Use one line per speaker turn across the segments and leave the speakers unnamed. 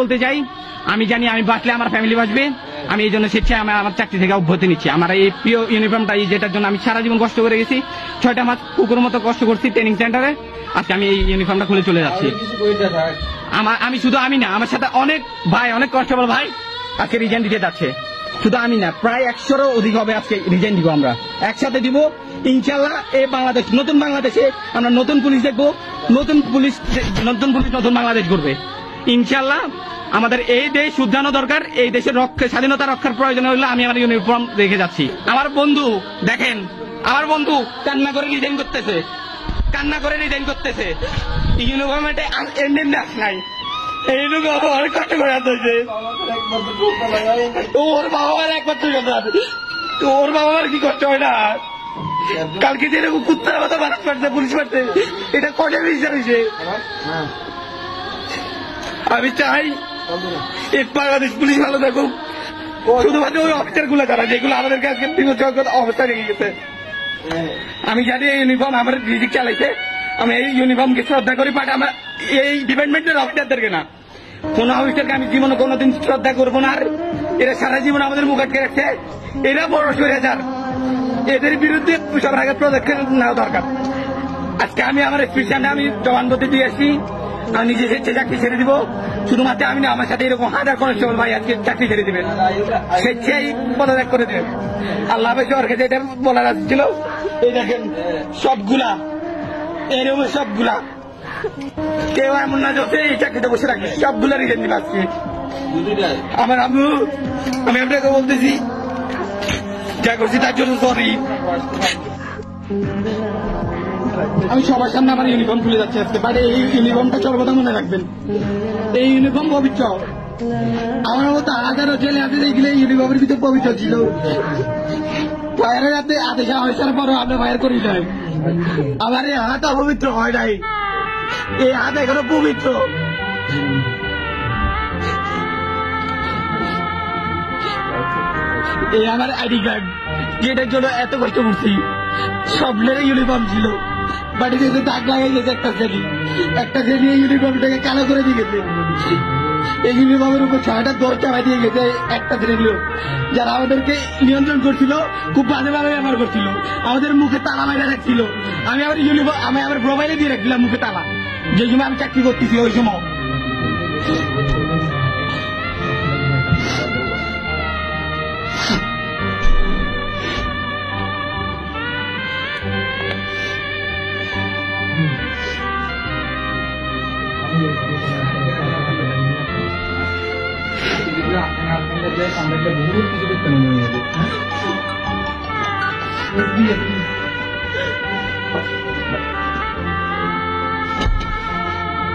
বলতে চাই, আমি জানি আমি বাঁচলে আমার ফ্যামিলি বাঁচবে, আমি এই জন্য স্বেচ্ছায় আমার চাকরি থেকে অব্যাহতি নিচ্ছি। আমার এই প্রিয় ইউনিফর্মটা, যেটার জন্য আমি সারা জীবন কষ্ট করে গেছি, 6টা মাস কুকুর মতো কষ্ট করছি ট্রেনিং সেন্টারে, আজকে আমি এই ইউনিফর্মটা খুলে চলে যাচ্ছি। আমি শুধু আমি না, আমার সাথে অনেক ভাই, অনেক কনস্টেবল ভাই আজকে রিজাইন দিতে যাচ্ছে। শুধু আমি না, প্রায় 100-এরও অধিক হবে আজকে রিজাইন দিব। আমরা একসাথে দিব ইনশাল্লাহ। এই বাংলাদেশ, নতুন বাংলাদেশে আমরা নতুন পুলিশ দেখবো, নতুন পুলিশ নতুন বাংলাদেশ করবে ইনশাল্লাহ। আমাদের এই দেশ শুদ্ধানো দরকার, এই দেশের স্বাধীনতা রক্ষার প্রয়োজন হলে আমি আমার ইউনিফর্ম রেখে যাচ্ছি। আমার বন্ধু দেখেন, আমার বন্ধু কান্না করে রিজাইন করতেছে, ইউনিফর্ম এমনি নাই, এই ইউনিফর্ম অনেক কষ্ট করে আসতেছে। ওর বাবা মার একমাত্র সন্তান, ওর বাবা মার কি কষ্ট হয় না? কালকে যেরকম কুত্তার মতো বাস পাচ্ছে, পুলিশ পাচ্ছে, এটা কটে বিচার হয়েছে। আমি চাই এই বাংলাদেশ পুলিশ ভালো থাকুক, শুধুমাত্র ওই অফিসার গুলো যারা, যেগুলো আমাদেরকে আজকে বিপজ্জনক অবস্থা রেখে গেছে। আমি জানি এই ইউনিফর্ম আমার রিজিক চালাইছে, আমি এই ইউনিফর্মকে শ্রদ্ধা করি, বাট আমার এই ডিপার্টমেন্টের অফিসারদেরকে না, কোন অফিসারকে আমি জীবনে কোনোদিন শ্রদ্ধা করবো না। আর এরা সারা জীবন আমাদের মুখ আটকে রাখছে, এরা বড় স্বৈরাচার, এদের বিরুদ্ধে সবার আগে পদক্ষেপ নেওয়া দরকার। আজকে আমি আমার স্পেশালে আমি জবানবন্দি দিয়ে আসছি, আমি নিজে স্বেচ্ছায় চাকরি ছেড়ে দিব। শুধুমাত্র আমি না, আমার সাথে এরকম হাজার কনস্টেবল ভাই আজকে চাকরি ছেড়ে দিবেন, স্বেচ্ছায় পদত্যাগ করে দেবেন। আল্লাহ হাফেজ। সরকার যেটা বলার ছিল, এই দেখেন সবগুলা এরকম, সবগুলা কেউ এমন না যে এই চাকরিটা বসে রাখবে, সবগুলা রিজেন দিবে আজকে। আমার আম্মু, আমি আপনাকে বলতেছি যা করছি তার জন্য সরি। আমি সবার সামনে আমার ইউনিফর্ম খুলে যাচ্ছি আজকে, বাট এই ইউনিফর্মটা সর্বদা মনে রাখবেন, এই ইউনিফর্ম পবিত্র। আমার মতো হাজারো ছেলে আছে যেগুলো ইউনিফর্মের ভিতরে পবিত্র ছিল, ফায়ারের হাতে আদেশ আসার পরও আমরা ফায়ার করি নাই। আমার এই হাত অপবিত্র হয় নাই, এই হাত এখনো পবিত্র। এই আমার আইডি কার্ড, যেটার জন্য এত কষ্ট করছি। সবলের ইউনিফর্ম ছিল, বাড়িতে এসে দাগ লাগাই গেছে একটা শ্রেণী এই ইউনিফর্মটাকে কালো করে দিয়ে গেছে। এই ইউনিফর্মের উপর 6টা দৌড় চাপাই দিয়ে গেছে একটা শ্রেণীর লোক, যারা আমাদেরকে নিয়ন্ত্রণ করছিল, খুব বাজেভাবে ব্যবহার করছিল, আমাদের মুখে তালা মাইরা রাখছিল। আমি আমার মোবাইলে দিয়ে রাখছিলাম মুখে তালা, যে সময় আমি চাকরি করতেছি ওই সময়।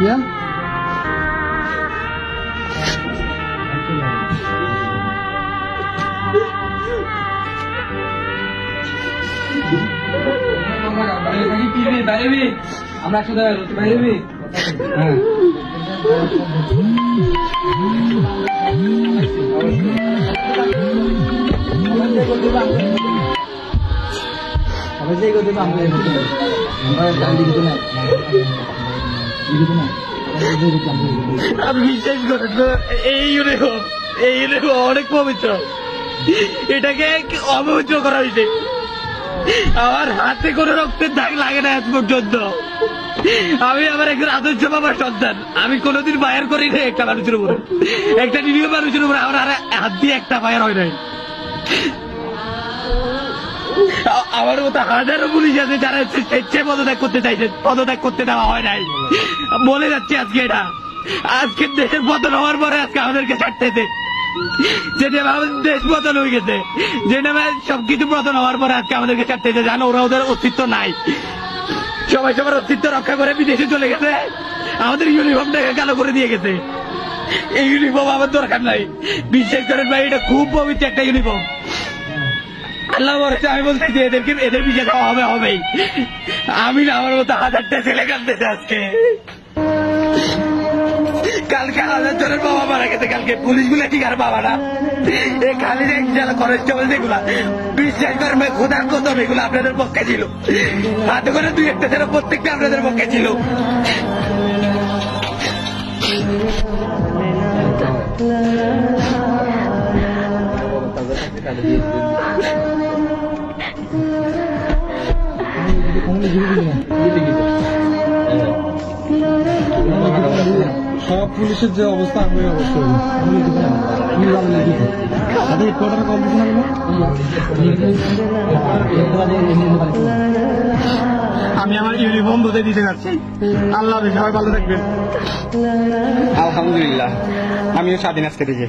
Yeah. আমরা একসাথে বাইরে হ্যাঁ আমি বিশ্বাস করেন এই ইউনিফর্ম অনেক পবিত্র, এটাকে অপবিত্র করা হয়েছে। আমার হাতে কোনো রক্তের দাগ লাগে না আজ পর্যন্ত। আমি আমার একজন আদর্শ বাবার সন্তান, আমি কোনোদিন ফায়ার করি না একটা মানুষের উপরে, একটা নিরীহ মানুষের উপরে আমার হাত দিয়ে একটা ফায়ার হয় নাই। আমার মতো হাজারো পুলিশ আছে যারা স্বেচ্ছায় পদত্যাগ করতে চাইছে, পদত্যাগ করতে দেওয়া হয় নাই। বলে যাচ্ছে আজকে এটা, আজকে দেশের পতন হওয়ার পরে আজকে আমাদেরকে ছাড়তেছে, যেটা আমাদের দেশ পতন হয়ে গেছে, যেটা সবকিছু পতন হওয়ার পরে আজকে আমাদেরকে ছাড়তেছে। জানো ওরা ওদের অস্তিত্ব নাই, সবাই সবার অস্তিত্ব রক্ষা করে বিদেশে চলে গেছে, আমাদের ইউনিফর্মটাকে কালো করে দিয়ে গেছে। এই ইউনিফর্ম আমার দরকার নাই, বিশ্বাস করেন ভাই, এটা খুব পবিত্র একটা ইউনিফর্ম। আল্লাহ বলছে, আমি বলতেছি এদের বিচার হবেই। আমি না, আমার মতো হাজারটা ছেলে কাঁদতেছে আজকে। কালকে 1000 জনের বাবা মারা গেছে, কালকে পুলিশগুলো ঠিক আর বাবা না, এই খালি যারা কনস্টেবল যেগুলা, বিশ্বাস করবে খোদার কদম, এগুলো আপনাদের পক্ষে ছিল। হাতে করে 2-1টা ছেলে প্রত্যেকটা আপনাদের পক্ষে ছিল।
সব পুলিশের যে অবস্থা আমি অবস্থা
আমি আমার ইউনিফর্ম ধুতে দিতে যাচ্ছি। আল্লাহ হাফেজ, সবাই ভালো থাকবেন। আলহামদুলিল্লাহ, আমিও স্বাধীন আজকে থেকে।